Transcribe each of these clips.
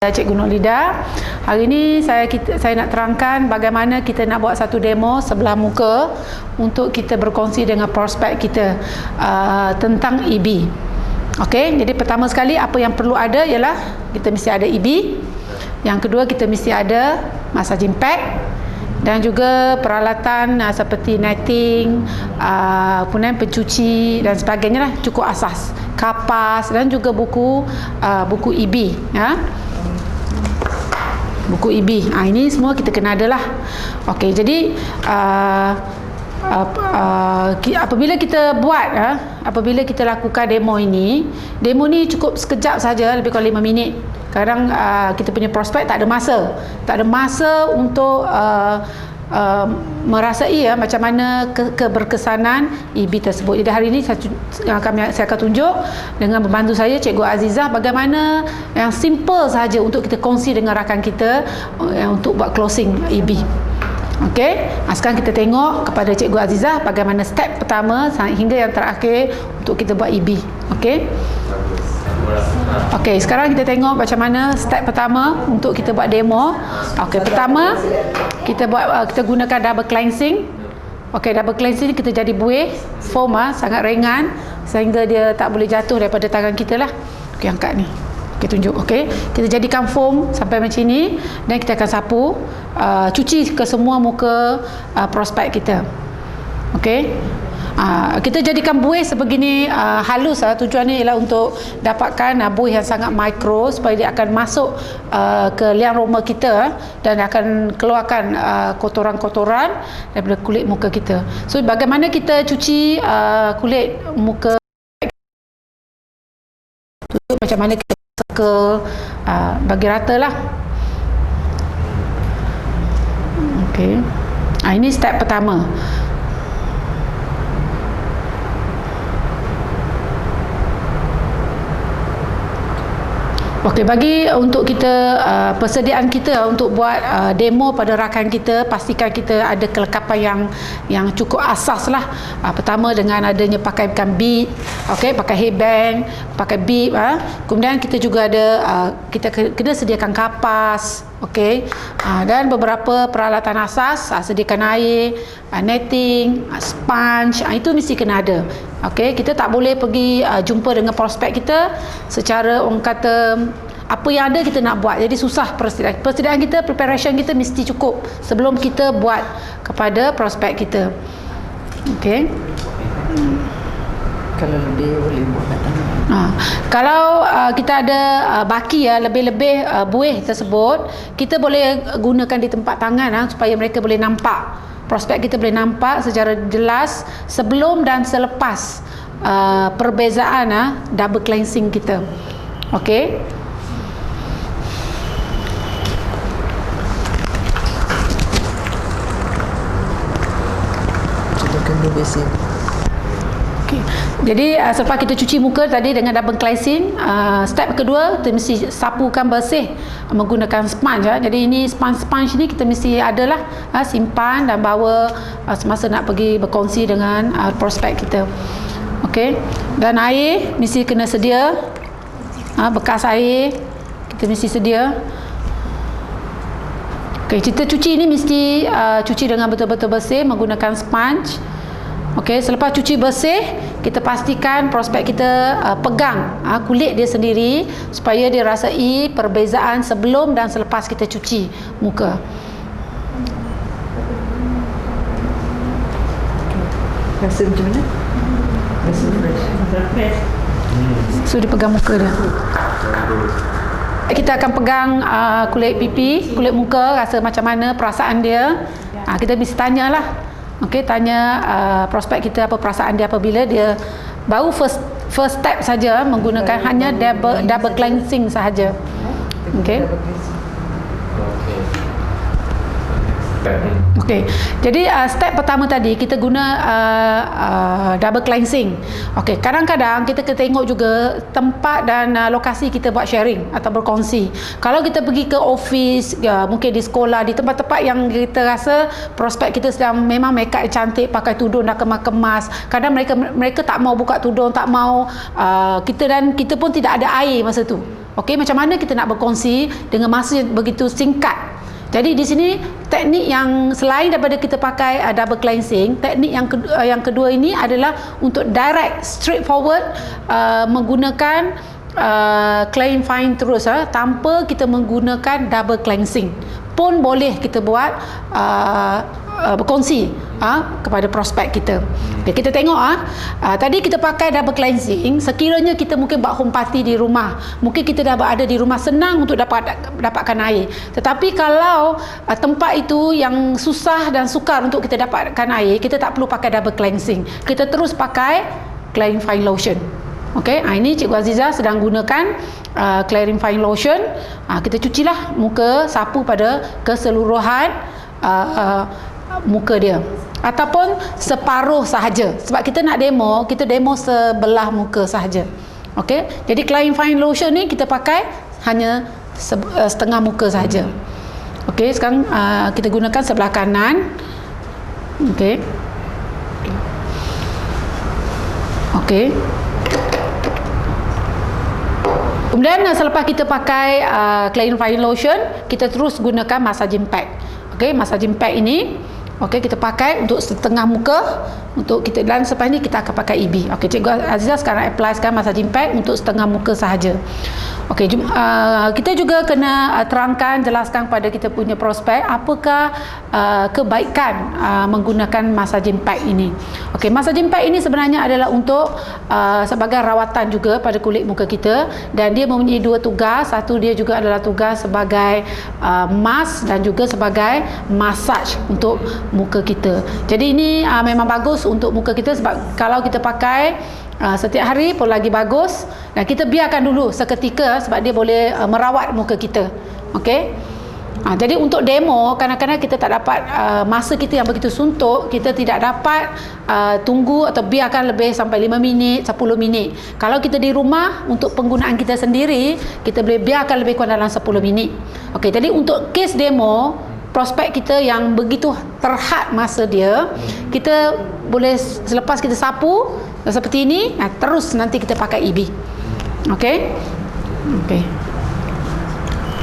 Cikgu Nurlida. Hari ini saya nak terangkan bagaimana kita nak buat satu demo sebelah muka untuk kita berkongsi dengan prospek kita tentang EB. Okey, jadi pertama sekali apa yang perlu ada ialah kita mesti ada EB. Yang kedua kita mesti ada massaging pad dan juga peralatan seperti netting, kemudian pencuci dan sebagainya lah, cukup asas, kapas dan juga buku EB ya. Buku EB. Ini semua kita kena ada lah. Okey, jadi apabila kita buat apabila kita lakukan demo ni cukup sekejap saja, lebih kurang 5 minit. Kadang kita punya prospek tak ada masa untuk merasai macam mana keberkesanan EB tersebut. Jadi hari ini saya akan tunjuk dengan membantu saya Cikgu Azizah bagaimana yang simple saja untuk kita kongsi dengan rakan kita untuk buat closing EB. Okey, sekarang kita tengok kepada Cikgu Azizah bagaimana step pertama hingga yang terakhir untuk kita buat EB. Okey. Okey, sekarang kita tengok macam mana step pertama untuk kita buat demo. Okey, pertama kita gunakan double cleansing. Okey, double cleansing kita jadi buih foam sangat ringan sehingga dia tak boleh jatuh daripada tangan kita lah. Okey, angkat ni. Okey, tunjuk. Okey, kita jadikan foam sampai macam ni dan kita akan sapu, cuci ke semua muka prospek kita. Okey. Kita jadikan buih sebegini halus. Tujuannya ialah untuk dapatkan buih yang sangat mikro supaya dia akan masuk ke liang roma kita dan akan keluarkan kotoran-kotoran daripada kulit muka kita. So bagaimana kita cuci kulit muka, macam mana kita bagi rata lah. Okey. Ini step pertama. Okey, bagi untuk kita persediaan kita untuk buat demo pada rakan kita, pastikan kita ada kelengkapan yang cukup asas lah. Pertama dengan adanya pakaikan bead, okey, pakai headband, pakai bib. Kemudian kita juga ada kita kena sediakan kapas, okey, dan beberapa peralatan asas, sediakan air, netting, sponge, itu mesti kena ada. Okey, kita tak boleh pergi jumpa dengan prospek kita secara orang kata apa yang ada kita nak buat. Jadi susah persediaan kita, preparation kita mesti cukup sebelum kita buat kepada prospek kita. Okey. Kalau lebih boleh buat kat tangan. Kalau kita ada baki lebih-lebih buih tersebut, kita boleh gunakan di tempat tangan supaya mereka boleh nampak. Prospek kita boleh nampak secara jelas sebelum dan selepas perbezaan double cleansing kita. Okey. Kita kena bersih. Okay. Jadi selepas kita cuci muka tadi dengan double cleansing, step kedua kita mesti sapukan bersih menggunakan sponge. Jadi ini sponge ni kita mesti adalah simpan dan bawa semasa nak pergi berkongsi dengan prospek kita. Okey. Dan air mesti kena sedia. Bekas air kita mesti sedia. Okey, kita cuci ni mesti cuci dengan betul-betul bersih menggunakan sponge. Okey, selepas cuci bersih, kita pastikan prospek kita pegang kulit dia sendiri supaya dia rasai perbezaan sebelum dan selepas kita cuci muka. Rasa macam mana? Rasa fresh. So dia pegang muka dia. Kita akan pegang kulit pipi, kulit muka, rasa macam mana perasaan dia. Kita mesti tanyalah. Okey, tanya prospek kita apa perasaan dia apabila dia baru first step saja menggunakan hanya double cleansing sahaja. Okey. Okey. Jadi step pertama tadi kita guna double cleansing. Okey, kadang-kadang kita kena tengok juga tempat dan lokasi kita buat sharing atau berkongsi. Kalau kita pergi ke office, mungkin di sekolah, di tempat-tempat yang kita rasa prospek kita sedang memang make up cantik, pakai tudung dah kemas-kemas. Kadang mereka tak mau buka tudung, tak mau kita pun tidak ada air masa tu. Okey, macam mana kita nak berkongsi dengan masa yang begitu singkat. Jadi di sini teknik yang selain daripada kita pakai double cleansing, teknik yang kedua ini adalah untuk direct, straightforward, menggunakan clean fine terus tanpa kita menggunakan double cleansing pun boleh kita buat berkongsi kepada prospek kita. Okay, kita tengok tadi kita pakai double cleansing. Sekiranya kita mungkin buat home party di rumah, mungkin kita dah berada di rumah, senang untuk dapatkan air. Tetapi kalau tempat itu yang susah dan sukar untuk kita dapatkan air, kita tak perlu pakai double cleansing, kita terus pakai clean fine lotion. Okey, ini Cikgu Aziza sedang gunakan clearing fine lotion. Kita cucilah muka, sapu pada keseluruhan muka dia, ataupun separuh sahaja. Sebab kita nak demo, kita demo sebelah muka sahaja. Okey, jadi clearing fine lotion ni kita pakai hanya setengah muka sahaja. Okey, sekarang kita gunakan sebelah kanan. Okey. Okey. Kemudian selepas kita pakai clearing fine lotion, kita terus gunakan massaging pack. Okey, massaging pack ini kita pakai untuk setengah muka, untuk kita, dan selepas ini kita akan pakai EB. Okey, Cikgu Aziza sekarang apply massaging pack untuk setengah muka sahaja. Okey, kita juga kena terangkan, jelaskan kepada kita punya prospek apakah kebaikan menggunakan massaging pack ini. Okey, massaging pack ini sebenarnya adalah untuk sebagai rawatan juga pada kulit muka kita, dan dia mempunyai dua tugas. Satu, dia juga adalah tugas sebagai mask dan juga sebagai massage untuk muka kita. Jadi ini memang bagus untuk muka kita, sebab kalau kita pakai setiap hari pun lagi bagus, dan kita biarkan dulu seketika sebab dia boleh merawat muka kita. Okey. Jadi untuk demo, kadang-kadang kita tak dapat masa kita yang begitu suntuk, kita tidak dapat tunggu atau biarkan lebih sampai 5 minit, 10 minit. Kalau kita di rumah untuk penggunaan kita sendiri, kita boleh biarkan lebih kurang dalam 10 minit. Okey, jadi untuk case demo, prospek kita yang begitu terhad masa dia, kita boleh selepas kita sapu seperti ini, terus nanti kita pakai EB. Okey. Okey.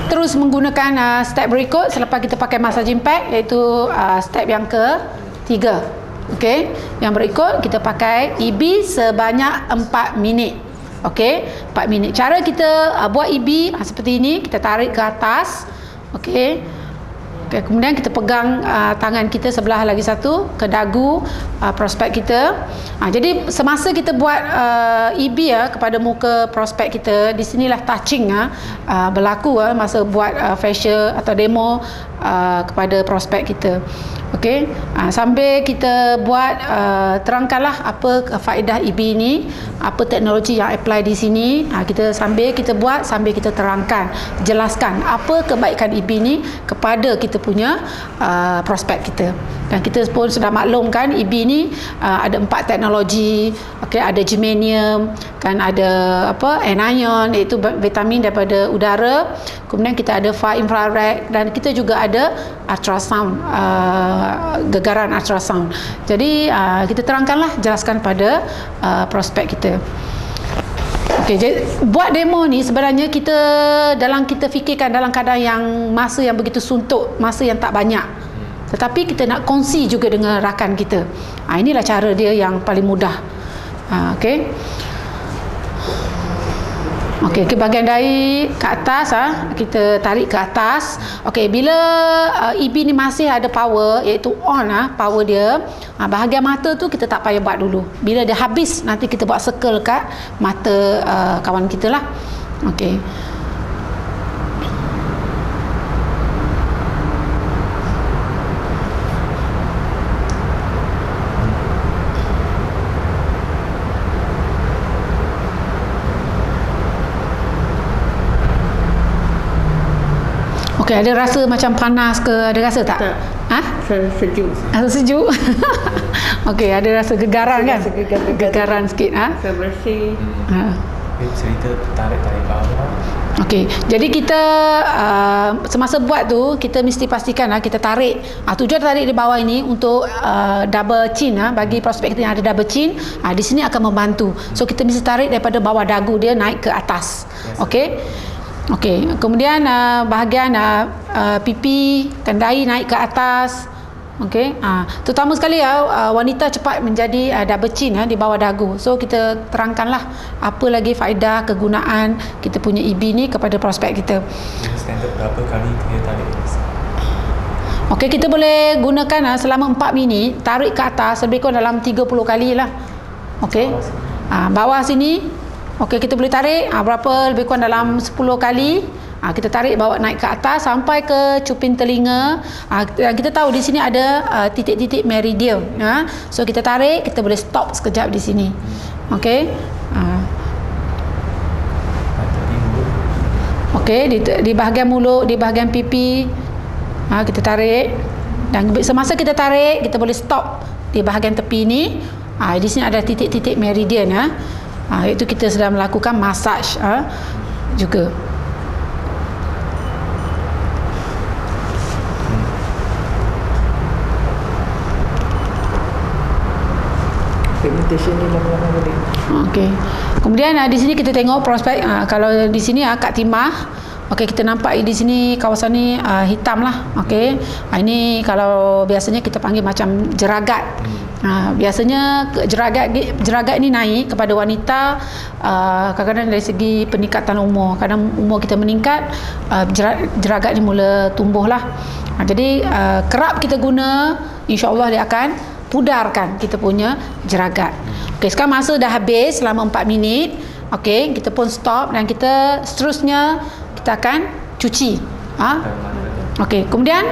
Terus menggunakan step berikut selepas kita pakai massaging pack, iaitu step yang ke-3. Okey. Yang berikut kita pakai EB sebanyak 4 minit. Okey, 4 minit. Cara kita buat EB seperti ini, kita tarik ke atas. Okey. Okay, kemudian kita pegang tangan kita sebelah lagi satu ke dagu prospek kita. Jadi semasa kita buat EB kepada muka prospek kita, di sinilah touching berlaku masa buat facial atau demo kepada prospek kita. Okey, sambil kita buat terangkanlah apa faedah EB ini, apa teknologi yang apply di sini. Kita sambil kita buat, sambil kita terangkan, jelaskan apa kebaikan EB ini kepada kita punya prospek kita. Dan kita pun sudah maklumkan EB ni ada 4 teknologi. Okey, ada germanium, kan, ada anion, iaitu vitamin daripada udara. Kemudian kita ada far infrared, dan kita juga ada ultrasound, gegaran ultrasound. Jadi kita terangkanlah, jelaskan pada prospek kita. Okey, jadi buat demo ni sebenarnya kita fikirkan dalam keadaan yang masa yang begitu suntuk, masa yang tak banyak. Tetapi kita nak kongsi juga dengan rakan kita. Inilah cara dia yang paling mudah. Okey. Okey, ke bahagian dahi ke atas, kita tarik ke atas. Okey, bila EB ni masih ada power, iaitu on power dia, bahagian mata tu kita tak payah buat dulu. Bila dia habis, nanti kita buat circle kat mata kawan kita lah. Okey. Okey, ada rasa macam panas ke? Ada rasa tak? Tak. Sejuk. Rasa sejuk? Okey, ada rasa gegaran kan? Gegaran sikit. Saya bersih. Cerita tarik bawah. Okey, jadi kita semasa buat tu, kita mesti pastikan kita tarik. Tujuan tarik di bawah ini untuk double chin, bagi prospek kita yang ada double chin, di sini akan membantu. So kita mesti tarik daripada bawah dagu dia naik ke atas. Okey. Okey, kemudian bahagian pipi, kendai naik ke atas. Okey, terutama sekali wanita cepat menjadi double chin di bawah dagu. So kita terangkanlah apa lagi faedah kegunaan kita punya EB ni kepada prospek kita. Standard berapa kali dia tarik? Okey, kita boleh gunakan selama 4 minit, tarik ke atas lebih kurang dalam 30 kali lah. Okey. Bawah sini, okey, kita boleh tarik berapa, lebih kurang dalam 10 kali. Kita tarik bawa naik ke atas sampai ke cuping telinga. Dan kita tahu di sini ada titik-titik meridian. So kita tarik, kita boleh stop sekejap di sini. Okey. Okey, di bahagian mulut, di bahagian pipi, kita tarik. Dan semasa kita tarik, kita boleh stop di bahagian tepi ni. Di sini ada titik-titik meridian. Iaitu kita sedang melakukan massage juga. Pigmentation ni lama-lama boleh. Okey. Kemudian di sini kita tengok prospek, kalau di sini Kak Timah. Okey, kita nampak di sini kawasan ni hitam lah. Okey. Ini kalau biasanya kita panggil macam jeragat. Biasanya jeragat ni naik kepada wanita kadang-kadang dari segi peningkatan umur. Kadang umur kita meningkat, jeragat ni mula tumbuh lah. Jadi kerap kita guna, insya-Allah dia akan pudarkan kita punya jeragat. Okey, sekarang masa dah habis selama 4 minit. Okey, kita pun stop dan kita seterusnya kita akan cuci. Okey, kemudian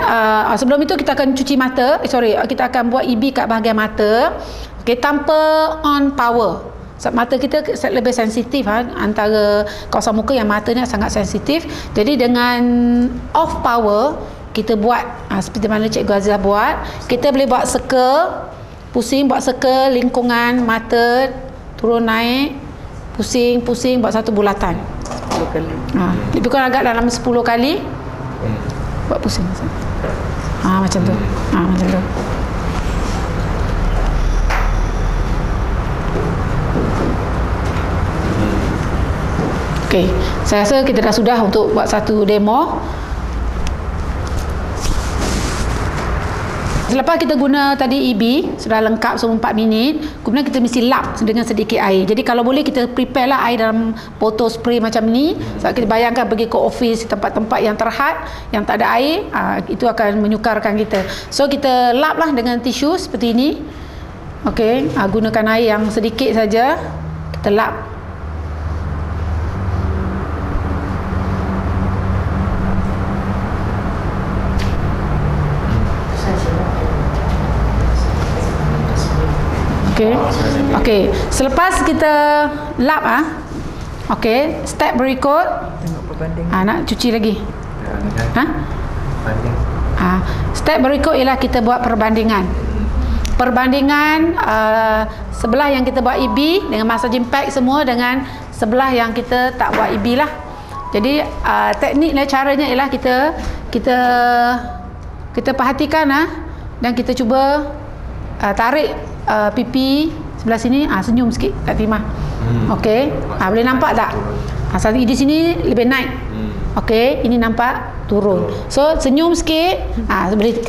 sebelum itu kita akan cuci mata. Kita akan buat EB kat bahagian mata. Okey, tanpa on power. Mata kita lebih sensitif antara kawasan muka yang mata ni sangat sensitif. Jadi dengan off power kita buat seperti mana Cikgu Azizah buat. Kita boleh buat circle, pusing, buat circle lingkungan mata, turun naik, pusing buat satu bulatan. 10 kali. Lebih kurang agak dalam 10 kali. Buat pusing. Macam tu. Macam tu. Okey, saya rasa kita dah sudah untuk buat satu demo. Selepas kita guna tadi EB, sudah lengkap semua 4 minit, kemudian kita mesti lap dengan sedikit air. Jadi kalau boleh kita prepare lah air dalam botol spray macam ni. Sebab kita bayangkan pergi ke office, tempat-tempat yang terhad, yang tak ada air, itu akan menyukarkan kita. So kita lap lah dengan tisu seperti ini. Okey, gunakan air yang sedikit saja. Kita lap. Okey. Selepas kita lap okey, step berikut Tengok perbandingan. nak cuci lagi. Banding. Step berikut ialah kita buat perbandingan. Perbandingan sebelah yang kita buat EB dengan massaging pack semua dengan sebelah yang kita tak buat EB lah. Jadi tekniknya, caranya ialah kita perhatikan dan kita cuba tarik pipi sebelah sini, senyum sikit Kak Timah. Okey, boleh nampak tak? Di sini lebih naik. Okey, ini nampak turun. So senyum sikit,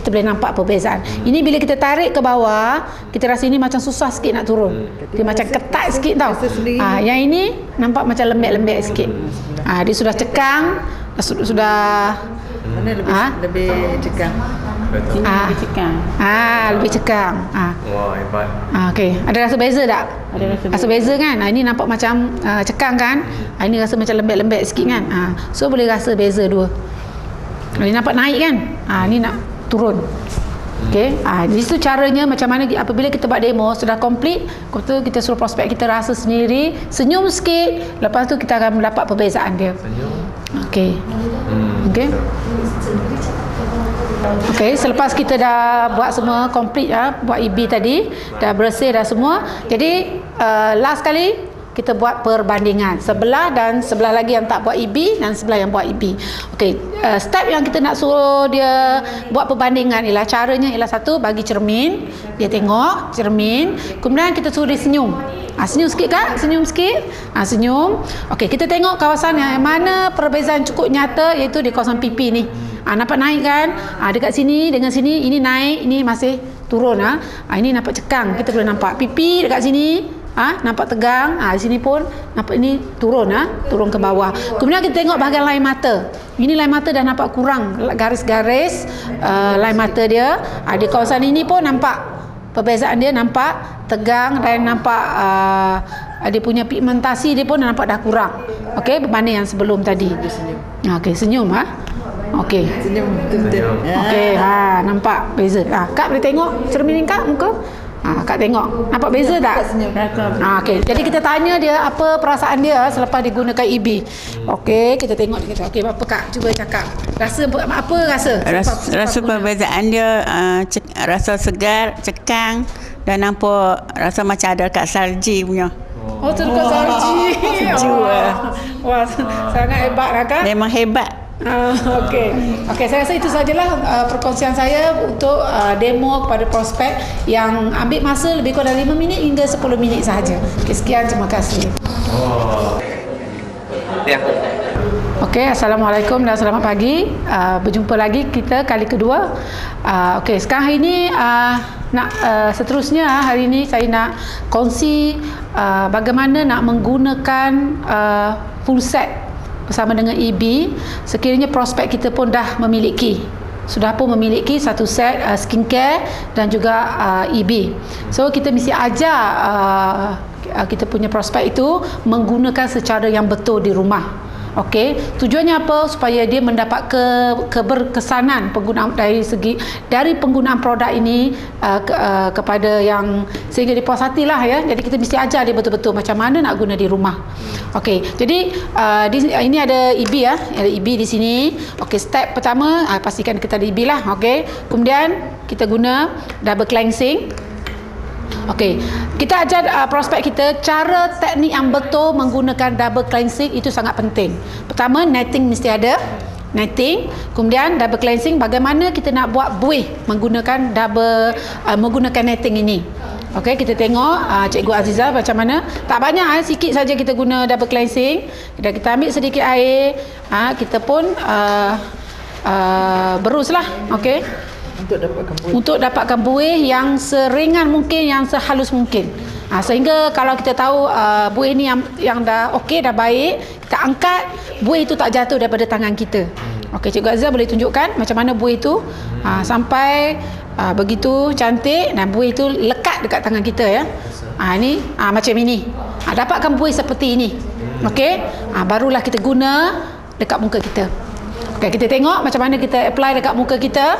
kita boleh nampak perbezaan. Ini bila kita tarik ke bawah, kita rasa ini macam susah sikit nak turun. Dia macam ketat sikit tau. Yang ini nampak macam lembek-lembek sikit. Dia sudah cekang, sudah Mana lebih cekang? Betul. Lebih cekang. Lebih cekang. Wah, hebat. Okey, ada rasa beza tak? Ada Rasa beza kan? Ini nampak macam cekang kan? Ini rasa macam lembek-lembek sikit kan? So boleh rasa beza dua. Ini nampak naik kan? Ini nak turun. Okey, di situ caranya macam mana apabila kita buat demo sudah komplit, kita suruh prospek kita rasa sendiri, senyum sikit, lepas tu kita akan mendapat perbezaan dia. Senyum. Okey. Okey. Okey, selepas kita dah buat semua komplit buat EB tadi, dah bersih dah semua. Jadi last kali kita buat perbandingan. Sebelah dan sebelah lagi yang tak buat EB dan sebelah yang buat EB. Okey, step yang kita nak suruh dia buat perbandingan ialah caranya ialah satu, bagi cermin, dia tengok cermin, kemudian kita suruh dia senyum. Senyum sikit Kak, senyum sikit. Senyum. Okey, kita tengok kawasan yang mana perbezaan cukup nyata iaitu di kawasan pipi ni. Nampak naik kan? Dekat sini dengan sini ini naik, ini masih turun. Ini nampak cekang, kita boleh nampak. Pipi dekat sini nampak tegang. Di sini pun nampak ini turun, turun ke bawah. Kemudian kita tengok bahagian lain mata. Ini lain mata dah nampak kurang garis-garis lain mata dia. Di kawasan ini pun nampak perbezaan dia, nampak tegang dan nampak dia punya pigmentasi dia pun nampak dah kurang. Okey, berbanding yang sebelum tadi. Okey, senyum okey. Senyum betul-betul. Okey, nampak beza. Kak boleh tengok cermin ni Kak, muka? Kak tengok. Nampak beza tak? Okey, jadi kita tanya dia apa perasaan dia selepas digunakan EB. Okey, kita tengok dia. Okey, apa Kak? Cuba cakap. Rasa apa rasa? Rasa perbezaan dia rasa segar, cekang dan nampak rasa macam ada dekat salji punya. Oh, tu dekat salji. Wah, sangat hebat lah Kak. Memang hebat. Okey, saya rasa itu sajalah perkongsian saya untuk demo kepada prospek yang ambil masa lebih kurang dari 5 minit hingga 10 minit sahaja. Okey, sekian, terima kasih. Okey, Assalamualaikum dan selamat pagi. Berjumpa lagi kita kali kedua. Okey, sekarang hari ini seterusnya hari ini saya nak kongsi bagaimana nak menggunakan full set bersama dengan EB sekiranya prospek kita pun sudah pun memiliki satu set skincare dan juga EB. So kita mesti ajar kita punya prospek itu menggunakan secara yang betul di rumah. Okey, tujuannya apa? Supaya dia mendapat keberkesanan penggunaan dari penggunaan produk ini kepada yang sehingga dipuas hatilah ya. Jadi kita mesti ajar dia betul-betul macam mana nak guna di rumah. Okey, jadi ini ada EB ada EB di sini. Okey, step pertama pastikan kita ada EB lah. Okey, kemudian kita guna double cleansing. Okey, kita ajar prospek kita cara teknik yang betul menggunakan double cleansing itu sangat penting. Pertama, netting mesti ada. Netting, kemudian double cleansing, bagaimana kita nak buat buih menggunakan menggunakan netting ini. Okey, kita tengok Cikgu Aziza macam mana. Tak banyak, sikit saja kita guna double cleansing. Kita ambil sedikit air, kita pun beruslah. Okey, untuk dapatkan buih yang seringan mungkin, yang sehalus mungkin. Sehingga kalau kita tahu buih ni yang dah okey, dah baik, kita angkat, buih itu tak jatuh daripada tangan kita. Okey, Cikgu Azizah boleh tunjukkan macam mana buih itu sampai begitu cantik dan buih itu lekat dekat tangan kita ya. Ini macam ini. Dapatkan buih seperti ini. Okey, barulah kita guna dekat muka kita. Okey, kita tengok macam mana kita apply dekat muka kita.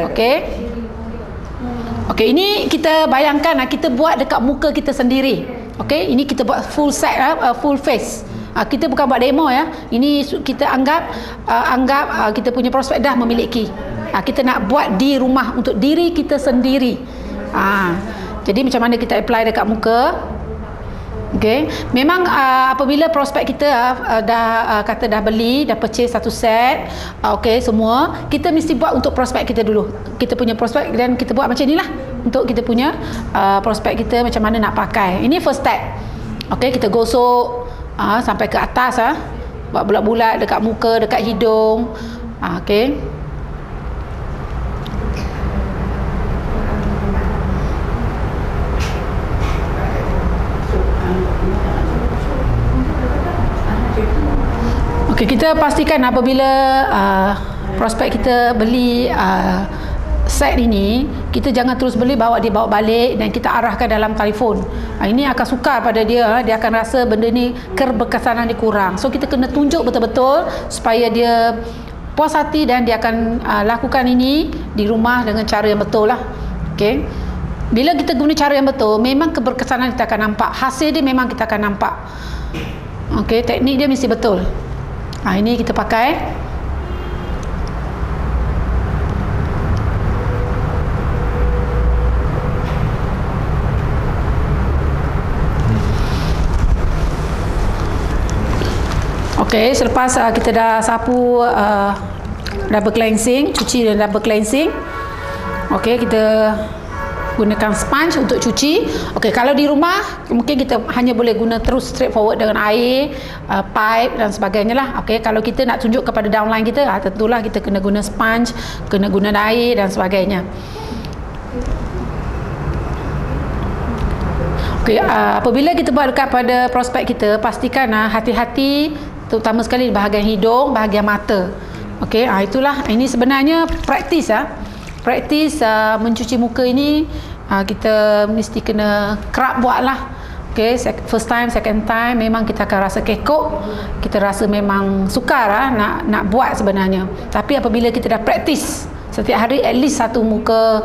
Okey. Okey, ini kita bayangkan kita buat dekat muka kita sendiri. Okey, ini kita buat full set full face. Kita bukan buat demo ya. Ini kita anggap kita punya prospek dah memiliki. Kita nak buat di rumah untuk diri kita sendiri. Jadi macam mana kita apply dekat muka? Okey, memang apabila prospek kita kata dah beli, dah purchase satu set, okey semua, kita mesti buat untuk prospek kita dulu. Kita punya prospek dan kita buat macam inilah untuk kita punya prospek kita macam mana nak pakai. Ini first step. Okey, kita gosok sampai ke atas buat bulat-bulat dekat muka, dekat hidung. Okey. Okey, kita pastikan apabila prospek kita beli set ini, kita jangan terus beli bawa balik dan kita arahkan dalam telefon. Ini akan sukar pada dia, dia akan rasa benda ni keberkesanan dia kurang. So kita kena tunjuk betul-betul supaya dia puas hati dan dia akan lakukan ini di rumah dengan cara yang betul lah. Okey. Bila kita guna cara yang betul, memang keberkesanan kita akan nampak. Hasil dia memang kita akan nampak. Okey, teknik dia mesti betul. Ini kita pakai. Okey, selepas kita dah sapu double cleansing, cuci dan double cleansing. Okey, kita gunakan sponge untuk cuci. Okey, kalau di rumah mungkin kita hanya boleh guna terus straightforward dengan air, pipe dan sebagainya lah. Okey, kalau kita nak tunjuk kepada downline kita, tentulah kita kena guna sponge, kena guna air dan sebagainya. Okey, apabila kita buat dekat pada prospek kita, pastikan hati-hati, terutama sekali di bahagian hidung, bahagian mata. Okey, itulah, ini sebenarnya praktis praktis mencuci muka ini kita mesti kena kerap buat lah. Okay, first time, second time memang kita akan rasa kekok, kita rasa memang sukar nak buat sebenarnya. Tapi apabila kita dah praktis setiap hari at least satu muka,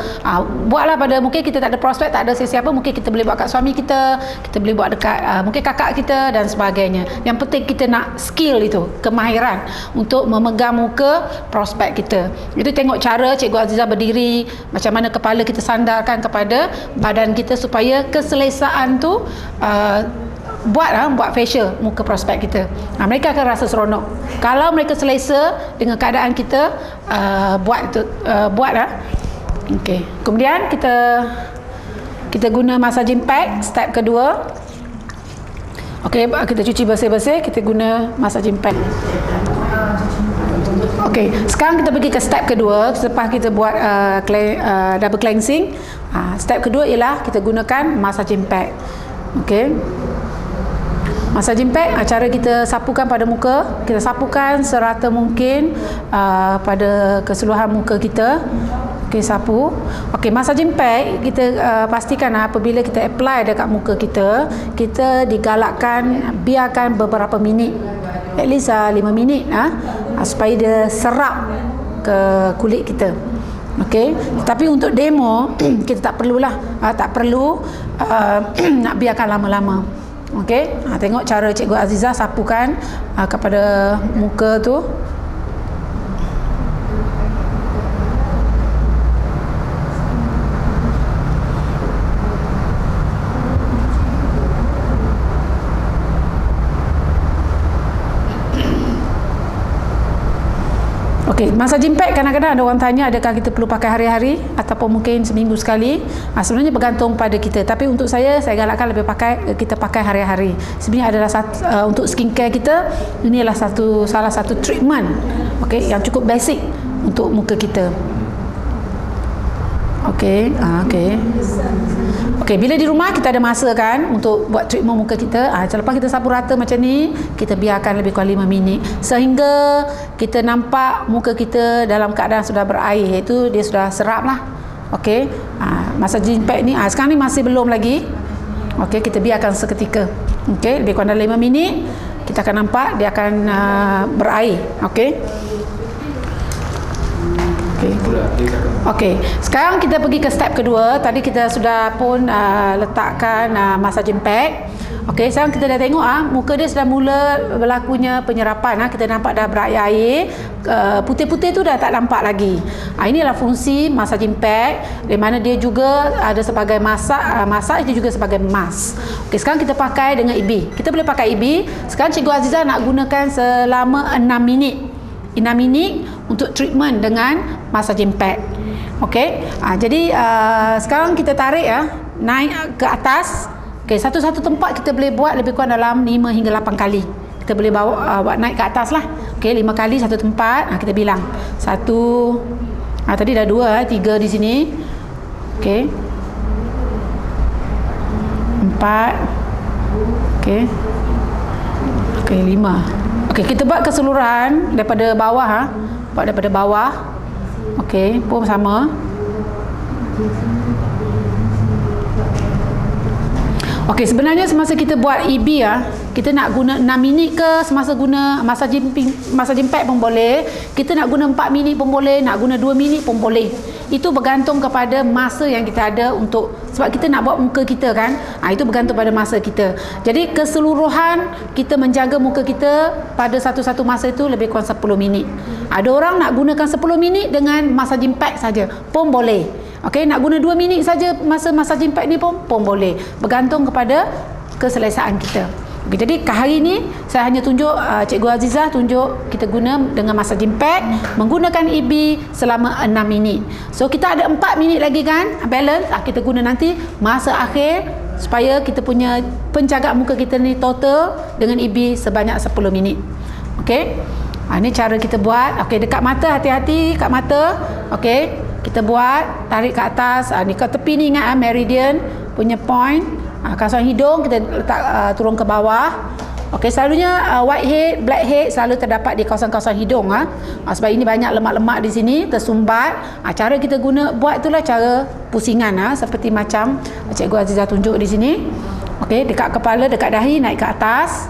buatlah pada, mungkin kita tak ada prospek, tak ada sesiapa, mungkin kita boleh buat kat suami kita boleh buat dekat mungkin kakak kita dan sebagainya. Yang penting kita nak skill itu, kemahiran untuk memegang muka prospek kita. Itu tengok cara Cikgu Azizah berdiri, macam mana kepala kita sandarkan kepada badan kita supaya keselesaan tu buat facial muka prospek kita. Mereka akan rasa seronok. Kalau mereka selesa dengan keadaan kita, buat. Okey. Kemudian kita guna massaging pad step kedua. Okey, kita cuci bersih-bersih, kita guna massaging pad. Okey, sekarang kita pergi ke step kedua. Selepas kita buat double cleansing, step kedua ialah kita gunakan massaging pad. Okey. Massaging pad, cara kita sapukan pada muka, kita sapukan serata mungkin pada keseluruhan muka kita. Okey, sapu. Okey, massaging pad kita pastikan apabila kita apply dekat muka kita, kita digalakkan biarkan beberapa minit, at least 5 minit supaya dia serap ke kulit kita. Okey, tapi untuk demo kita tak perlulah, tak perlu nak biarkan lama-lama. Okey, tengok cara Cikgu Azizah sapukan kepada muka tu. Okey, massaging pad kadang-kadang ada orang tanya adakah kita perlu pakai hari-hari ataupun mungkin seminggu sekali. Sebenarnya bergantung pada kita, tapi untuk saya galakkan lebih kita pakai hari-hari. Sebenarnya adalah untuk skincare kita, ini adalah salah satu treatment yang cukup basic untuk muka kita. Okey, Okey, bila di rumah kita ada masa kan untuk buat treatment muka kita, selepas kita sapu rata macam ni, kita biarkan lebih kurang 5 minit sehingga kita nampak muka kita dalam keadaan sudah berair, iaitu dia sudah serap lah. Okey, massaging pad ni sekarang ni masih belum lagi. Okey, kita biarkan seketika. Okey, lebih kurang dalam 5 minit kita akan nampak dia akan berair. Okey. Okey, sekarang kita pergi ke step kedua. Tadi kita sudah pun letakkan massaging pad. Okey, sekarang kita dah tengok muka dia sudah mula berlakunya penyerapan. Kita nampak dah berair air. Putih-putih tu dah tak nampak lagi. Inilah fungsi massaging pad, di mana dia juga ada sebagai masak itu juga sebagai mask. Okey, sekarang kita pakai dengan EB. Kita boleh pakai EB. Sekarang Cikgu Azizah nak gunakan selama 6 minit. 6 minit untuk treatment dengan massaging pad. Okey, jadi sekarang kita tarik naik ke atas. Okey, satu-satu tempat kita boleh buat lebih kurang dalam 5 hingga 8 kali. Kita boleh buat naik ke atas lah. Okey, 5 kali satu tempat. Kita bilang 1, tadi dah 2, 3 di sini. Okey, 4. Okey, 5. Okey, kita buat keseluruhan daripada bawah. Buat daripada bawah. Okey, pun sama. Okey, sebenarnya semasa kita buat EB kita nak guna 6 minit ke, semasa guna massaging pad pun boleh. Kita nak guna 4 minit pun boleh, nak guna 2 minit pun boleh. Itu bergantung kepada masa yang kita ada untuk, sebab kita nak buat muka kita kan. Itu bergantung pada masa kita. Jadi keseluruhan kita menjaga muka kita pada satu-satu masa itu lebih kurang 10 minit. Ada orang nak gunakan 10 minit dengan massaging pad saja pun boleh. Okey, nak guna 2 minit saja masa massaging pad ni pun boleh. Bergantung kepada keselesaan kita. Okay, jadi hari ini saya hanya tunjuk, Cikgu Azizah tunjuk kita guna dengan massaging pad menggunakan EB selama 6 minit. So kita ada 4 minit lagi kan balance, kita guna nanti masa akhir supaya kita punya penjaga muka kita ni total dengan EB sebanyak 10 minit. Okey. Ini cara kita buat. Okey, dekat mata, hati-hati kat mata. Okey, kita buat tarik ke atas. Ni ke tepi ni ingat meridian punya point. Kawasan hidung kita letak turun ke bawah. Okey, selalunya whitehead, blackhead selalu terdapat di kawasan-kawasan hidung. Sebab ini banyak lemak-lemak di sini tersumbat. Cara kita guna buat itulah cara pusingan, seperti macam Cikgu Azizah tunjuk di sini. Okey, dekat kepala, dekat dahi, naik ke atas.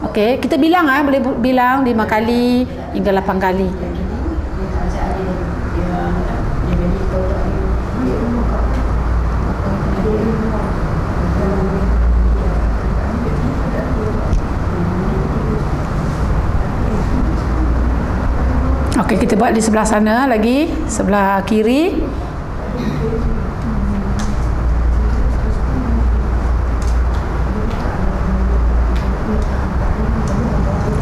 Okey, kita bilang boleh bilang 5 kali hingga 8 kali. Okey, kita buat di sebelah sana lagi, sebelah kiri.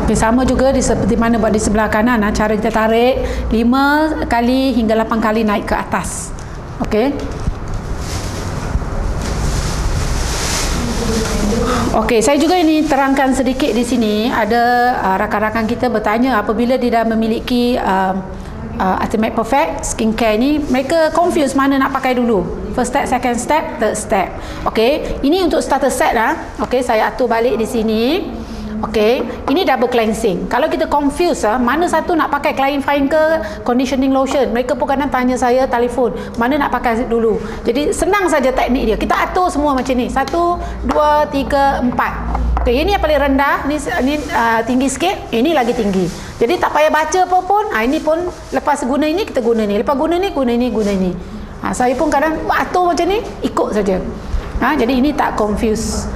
Okey, sama juga seperti mana buat di sebelah kanan. Cara kita tarik 5 kali hingga 8 kali naik ke atas. Okey. Okey, saya juga ini terangkan sedikit di sini. Ada rakan-rakan kita bertanya apabila dia dah memiliki Ultimate Perfect skincare ni, mereka confuse mana nak pakai dulu. First step, second step, third step. Okey, ini untuk starter set Okey, saya atur balik di sini. Okey, ini double cleansing. Kalau kita confuse mana satu nak pakai clarifying ke conditioning lotion, mereka pun kadang tanya saya telefon, mana nak pakai dulu. Jadi senang saja teknik dia. Kita atur semua macam ni. 1 2 3 4. Okey, ini yang paling rendah, ni tinggi sikit, ini lagi tinggi. Jadi tak payah baca apa pun. Ini pun lepas guna ini kita guna ni. Lepas guna ni guna ini, guna ini. Saya pun kadang atur macam ni, ikut saja. Jadi ini tak confuse.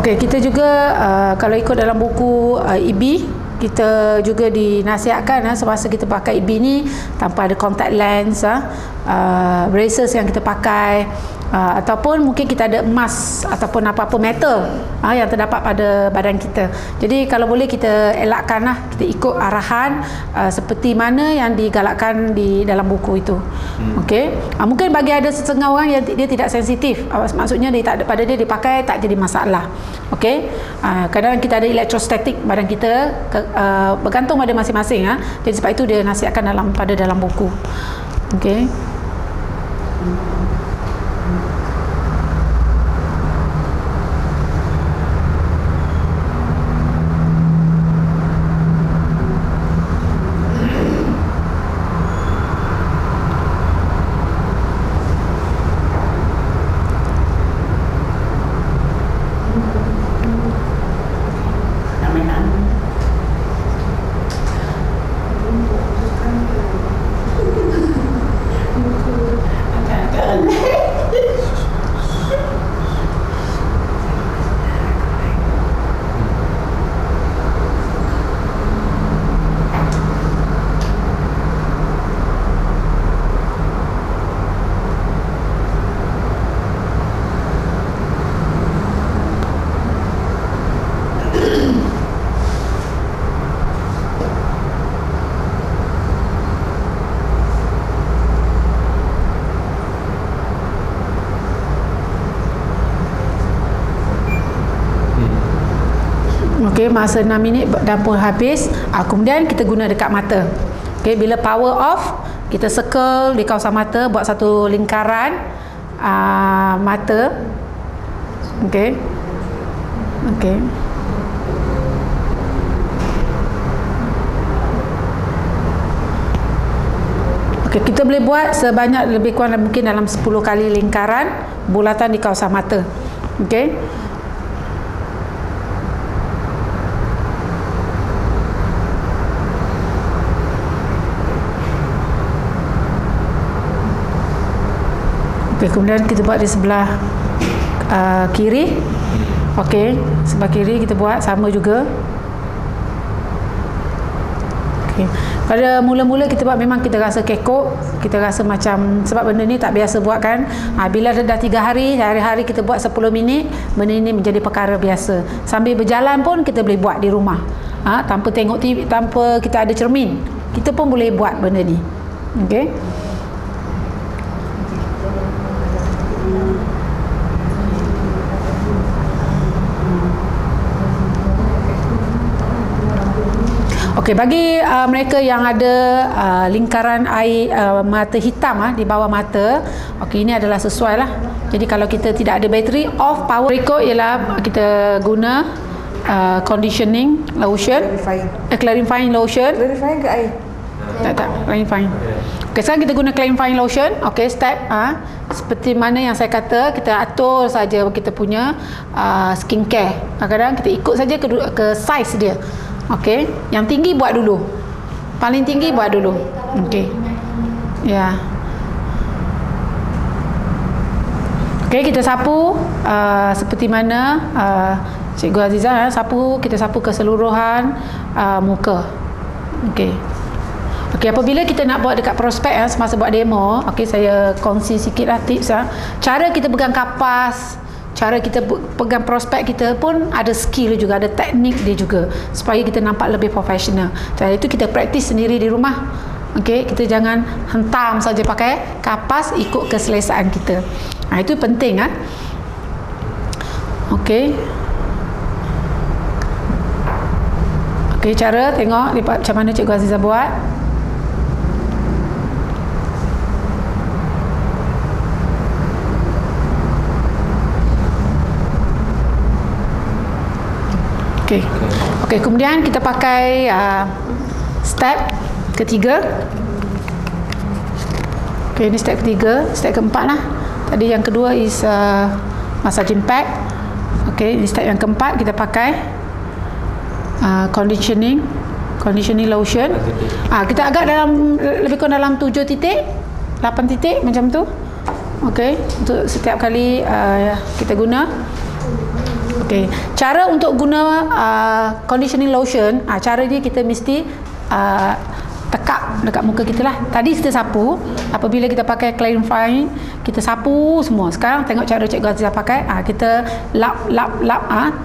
Okey, kita juga kalau ikut dalam buku EB, kita juga dinasihatkan semasa kita pakai EB ni tanpa ada contact lens, braces yang kita pakai, ataupun mungkin kita ada emas ataupun apa-apa metal yang terdapat pada badan kita. Jadi kalau boleh kita elakkan kita ikut arahan seperti mana yang digalakkan di dalam buku itu. Okey, mungkin bagi ada setengah orang yang dia tidak sensitif, maksudnya dia tak ada, pada dia dipakai tak jadi masalah. Okey, kadang kita ada elektrostatik badan kita, bergantung pada masing-masing. Jadi sebab itu dia nasihatkan pada dalam buku. Okey. Okey, masa 6 minit dah pun habis. Kemudian kita guna dekat mata. Okey, bila power off, kita circle di kawasan mata, buat satu lingkaran mata. Okey. Okey. Okey, kita boleh buat sebanyak lebih kurang mungkin dalam 10 kali lingkaran bulatan di kawasan mata. Okey. Okey, kemudian kita buat di sebelah kiri. Okey, sebelah kiri kita buat sama juga. Okay. Pada mula-mula kita buat memang kita rasa kekok, kita rasa macam sebab benda ni tak biasa buat kan. Bila dah 3 hari, hari-hari kita buat 10 minit, benda ni menjadi perkara biasa. Sambil berjalan pun kita boleh buat di rumah. Tanpa tengok TV, tanpa kita ada cermin, kita pun boleh buat benda ni. Okey. Okey, bagi mereka yang ada lingkaran air mata hitam di bawah mata, okey, ini adalah sesuai lah. Jadi kalau kita tidak ada bateri, off power. Berikut ialah kita guna conditioning lotion, clarifying lotion. Clarifying ke air? Tak, clarifying. Okey, sekarang kita guna clarifying lotion. Okey, step seperti mana yang saya kata, kita atur saja kita punya skincare. Kadang-kadang kita ikut saja ke size dia. Okey, yang tinggi buat dulu. Paling tinggi buat dulu. Okey. Ya. Okey, kita sapu seperti mana Cikgu Azizah sapu, kita sapu keseluruhan muka. Okey. Okey, apabila kita nak buat dekat prospek semasa buat demo, okey, saya kongsi sikitlah tips cara kita pegang kapas, cara kita pegang prospek kita pun ada skill juga, ada teknik dia juga supaya kita nampak lebih profesional. Jadi itu kita praktis sendiri di rumah. Okey, kita jangan hentam saja pakai kapas ikut keselesaan kita. Itu penting Okey. Okey, cara tengok macam mana Cikgu Azizah buat. Okey. Okey, kemudian kita pakai step ketiga. Okey, ini step ketiga, step keempat lah. Tadi yang kedua is massaging pack. Okey, ini step yang keempat, kita pakai conditioning lotion. Kita agak dalam lebih kurang dalam 7 titik, 8 titik macam tu. Okey, untuk setiap kali kita guna. Okey, cara untuk guna conditioning lotion, cara dia kita mesti tekak dekat muka kita lah. Tadi kita sapu, apabila kita pakai clarifying, kita sapu semua. Sekarang tengok cara Cikgu Azizah pakai, kita lap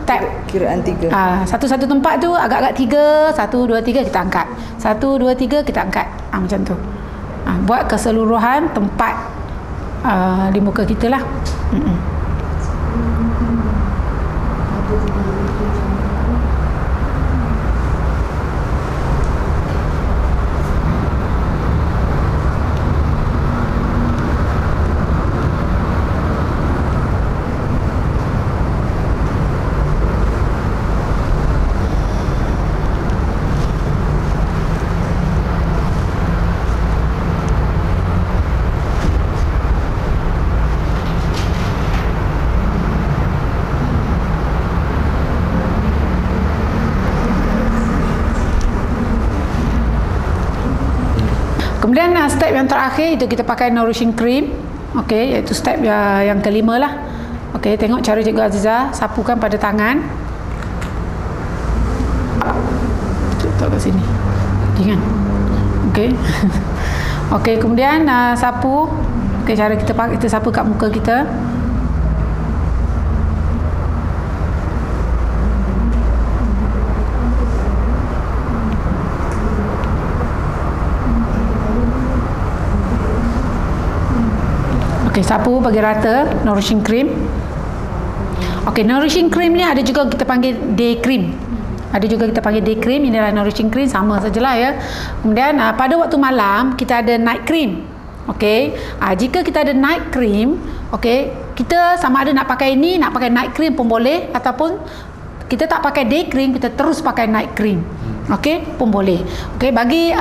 tap. Kiraan 3. Satu-satu tempat tu agak-agak 3, 1, 2, 3 kita angkat. 1, 2, 3 kita angkat. Macam tu. Buat keseluruhan tempat di muka kita lah. Kemudian step yang terakhir itu kita pakai nourishing cream. Okey, iaitu step yang kelima lah. Okey, tengok cara Cikgu Azizah sapukan pada tangan. Letak kat sini. Jangan. Okey. Okey, kemudian sapu. Okey, cara kita sapu kat muka kita. Okey, sapu bagi rata nourishing cream. Okey, nourishing cream ni ada juga kita panggil day cream. Ada juga kita panggil day cream. Inilah nourishing cream, sama sajalah ya. Kemudian pada waktu malam kita ada night cream. Okey, jika kita ada night cream, okey, kita sama ada nak pakai ini, nak pakai night cream pun boleh, ataupun kita tak pakai day cream, kita terus pakai night cream. Okey, pun boleh. Okey, bagi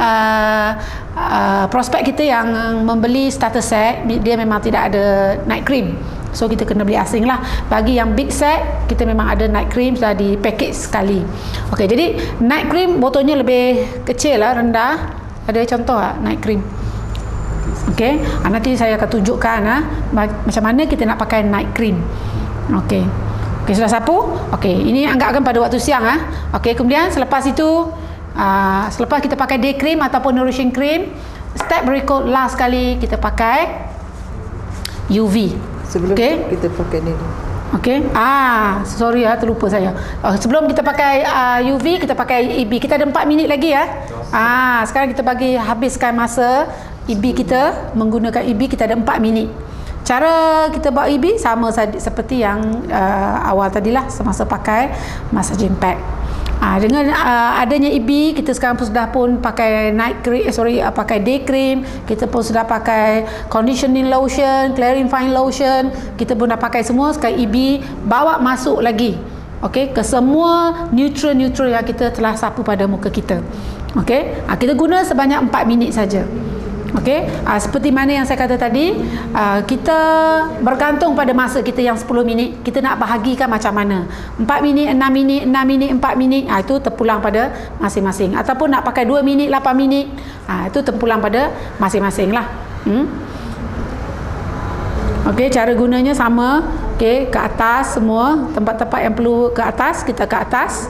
prospek kita yang membeli starter set, dia memang tidak ada night cream. So kita kena beli asing lah. Bagi yang big set, kita memang ada night cream sudah di package sekali. Okey, jadi night cream botolnya lebih kecil lah, rendah. Ada contoh tak night cream? Okey, nanti saya akan tunjukkan macam mana kita nak pakai night cream. Okey. Okey, sudah sapu? Okey, ini anggapkan pada waktu siang Okey, kemudian selepas itu selepas kita pakai day cream ataupun nourishing cream, step berikut last sekali kita pakai UV. Sebelum kita pakai ni. Okey. Sorry terlupa saya. Sebelum kita pakai UV, kita pakai EB. Kita ada 4 minit lagi sekarang kita bagi habiskan masa EB kita menggunakan EB, kita ada 4 minit. Cara kita buat EB sama seperti yang awal tadilah semasa pakai massaging pack. Dengan adanya EB, kita sekarang pun sudah pakai pakai day cream, kita pun sudah pakai conditioning lotion, clarifying lotion, kita pun dah pakai semua. Sekarang EB bawa masuk lagi ke semua nutrient yang kita telah sapu pada muka kita. Kita guna sebanyak 4 minit saja. Seperti mana yang saya kata tadi, kita bergantung pada masa kita yang 10 minit. Kita nak bahagikan macam mana, 4 minit, 6 minit, 6 minit, 4 minit, itu terpulang pada masing-masing. Ataupun nak pakai 2 minit, 8 minit, itu terpulang pada masing-masing lah. Cara gunanya sama. Ke atas semua, tempat-tempat yang perlu ke atas, kita ke atas.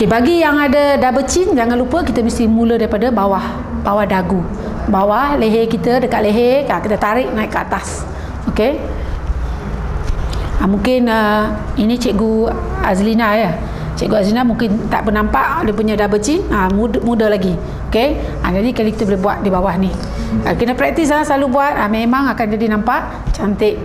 Bagi yang ada double chin, jangan lupa kita mesti mula daripada bawah dagu, bawah leher kita, dekat leher, kita tarik naik ke atas. Mungkin ini Cikgu Azlina Cikgu Azlina mungkin tak pernah nampak dia punya double chin, muda lagi. Jadi kalau kita boleh buat di bawah ni, kena praktis selalu buat, memang akan jadi nampak cantik.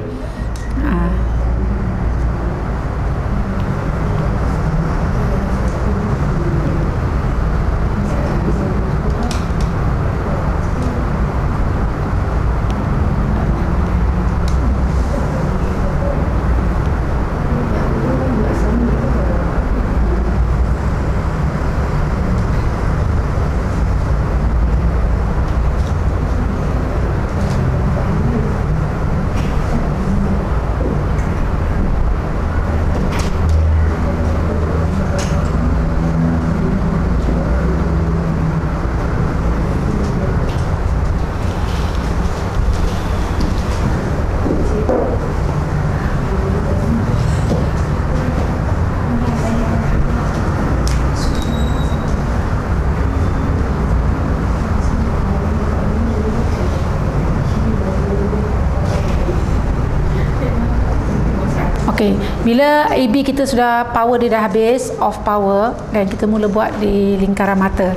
Bila AB kita sudah power dia dah habis, off power, dan kita mula buat di lingkaran mata.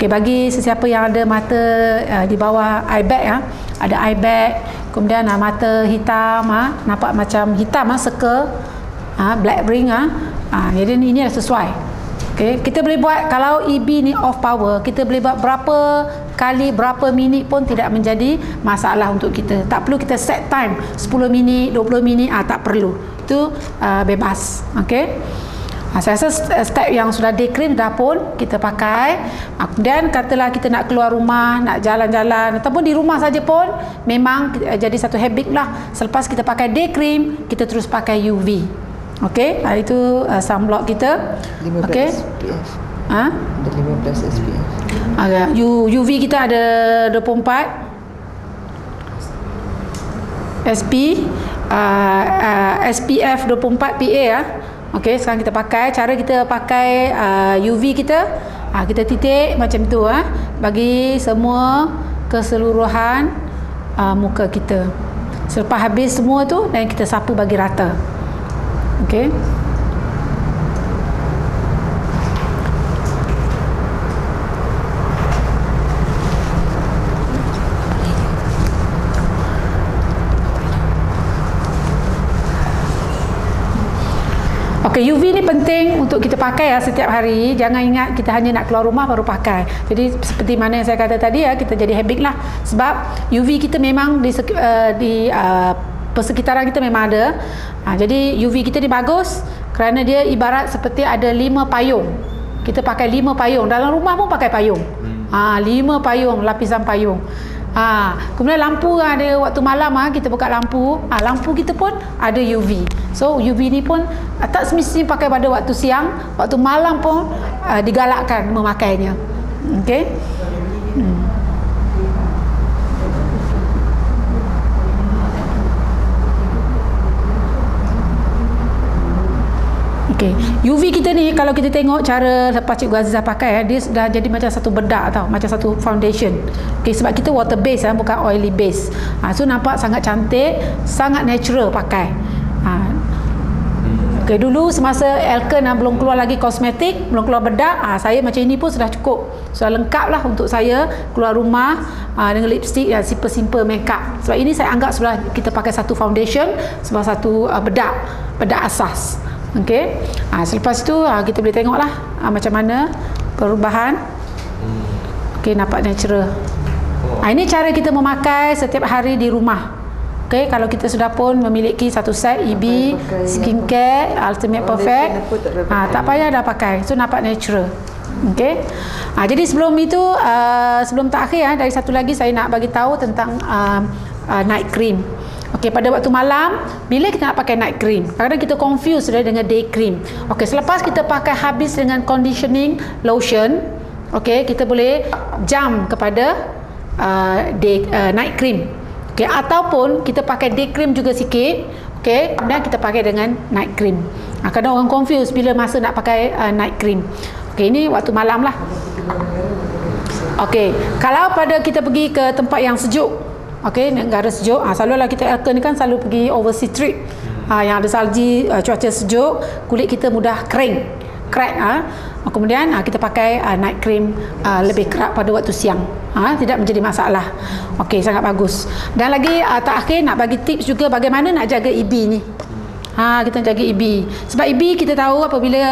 Bagi sesiapa yang ada mata di bawah eye bag, ada eye bag, kemudian mata hitam, nampak macam hitam, circle, black ring, jadi ini dah sesuai. Kita boleh buat, kalau EB ni off power, kita boleh buat berapa kali, berapa minit pun tidak menjadi masalah untuk kita. Tak perlu kita set time 10 minit, 20 minit, tak perlu. Itu bebas. Saya rasa step yang sudah day cream dah pun kita pakai. Kemudian katalah kita nak keluar rumah, nak jalan-jalan, ataupun di rumah saja pun memang jadi satu habit lah. Selepas kita pakai day cream, kita terus pakai UV. Itu sunblock kita. 15 SPF. Ada 15 SPF. UV kita ada 24 SP, SPF 24 PA. Sekarang kita pakai. Cara kita pakai UV kita, kita titik macam tu, bagi semua keseluruhan muka kita. Selepas habis semua tu, dan kita sapu bagi rata. Okey, UV ni penting untuk kita pakai ya setiap hari. Jangan ingat kita hanya nak keluar rumah baru pakai. Jadi seperti mana yang saya kata tadi ya, kita jadi habit lah. Sebab UV kita memang di persekitaran kita memang ada. Jadi UV kita ni bagus kerana dia ibarat seperti ada 5 payung. Kita pakai 5 payung. Dalam rumah pun pakai payung. 5 payung, lapisan payung. Kemudian lampu ada waktu malam kita buka lampu. Lampu kita pun ada UV. So UV ni pun tak semestinya pakai pada waktu siang, waktu malam pun digalakkan memakainya. Okey. Okay. UV kita ni kalau kita tengok cara lepas Cikgu Azizah pakai dia sudah jadi macam satu bedak tau, macam satu foundation. Okay, sebab kita water base bukan oily base. So nampak sangat cantik, sangat natural pakai. Okay, dulu semasa Elkan belum keluar lagi kosmetik, belum keluar bedak, saya macam ini pun sudah cukup, sudah lengkap lah untuk saya keluar rumah dengan lipstick dan simple-simple makeup. Sebab ini saya anggap sudah kita pakai satu foundation, sebab satu bedak asas. Okey. Selepas itu kita boleh tengoklah macam mana perubahan. Okey, nampak natural. Ini cara kita memakai setiap hari di rumah. Okey, kalau kita sudah pun memiliki satu set EB skincare Ultimate Perfect, tak payah dah pakai. So nampak natural. Okey. Jadi sebelum itu sebelum terakhir dari satu lagi saya nak bagi tahu tentang night cream. Okey, pada waktu malam bila kita nak pakai night cream, kadang-kadang kita confuse dengan day cream. Okey, selepas kita pakai habis dengan conditioning lotion, okey, kita boleh jump kepada night cream. Okey, ataupun kita pakai day cream juga sikit. Okey, kemudian kita pakai dengan night cream. Kadang orang confuse bila masa nak pakai night cream. Okey, ini waktu malam lah. Okey, kalau pada kita pergi ke tempat yang sejuk, okey, negara sejuk, selalulah kita Elkan ni kan selalu pergi overseas trip, yang ada salji, cuaca sejuk, kulit kita mudah crack. Kemudian kita pakai night cream lebih kerap pada waktu siang, tidak menjadi masalah. Okey, sangat bagus. Dan lagi terakhir nak bagi tips juga bagaimana nak jaga EB ni. Kita jaga EB. Sebab EB kita tahu apabila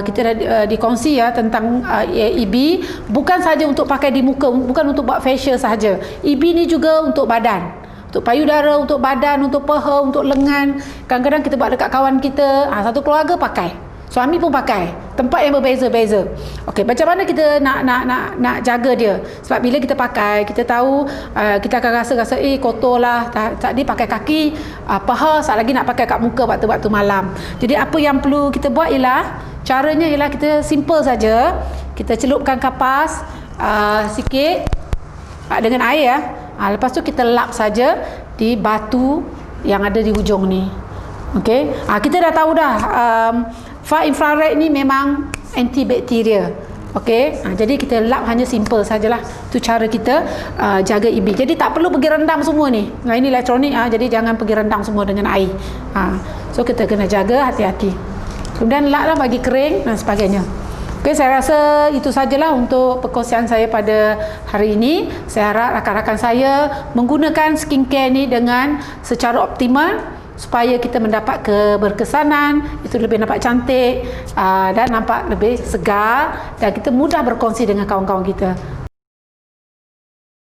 kita dah dikongsi tentang EB bukan saja untuk pakai di muka, bukan untuk buat facial sahaja. EB ni juga untuk badan, untuk payudara, untuk badan, untuk paha, untuk lengan. Kadang-kadang kita buat dekat kawan kita, satu keluarga pakai, suami pun pakai, tempat yang berbeza-beza. Okey, macam mana kita nak jaga dia? Sebab bila kita pakai, kita tahu kita akan rasa kotor lah. Tadi pakai kaki, paha, saat lagi nak pakai kat muka waktu malam. Jadi apa yang perlu kita buat ialah, caranya ialah kita simple saja. Kita celupkan kapas sikit dengan air lepas tu kita lap saja di batu yang ada di hujung ni. Okey, kita dah tahu dah far infrared ni memang antibakteria. Okey, jadi kita lap hanya simple sajalah. Itu cara kita jaga EB. Jadi tak perlu pergi rendam semua ni. Ini elektronik, jadi jangan pergi rendam semua dengan air. So kita kena jaga, hati-hati. Kemudian lap lah bagi kering dan sebagainya. Okey, saya rasa itu sajalah untuk perkongsian saya pada hari ini. Saya harap rakan-rakan saya menggunakan skincare ni dengan secara optimal supaya kita mendapat keberkesanan, itu lebih nampak cantik dan nampak lebih segar dan kita mudah berkongsi dengan kawan-kawan kita.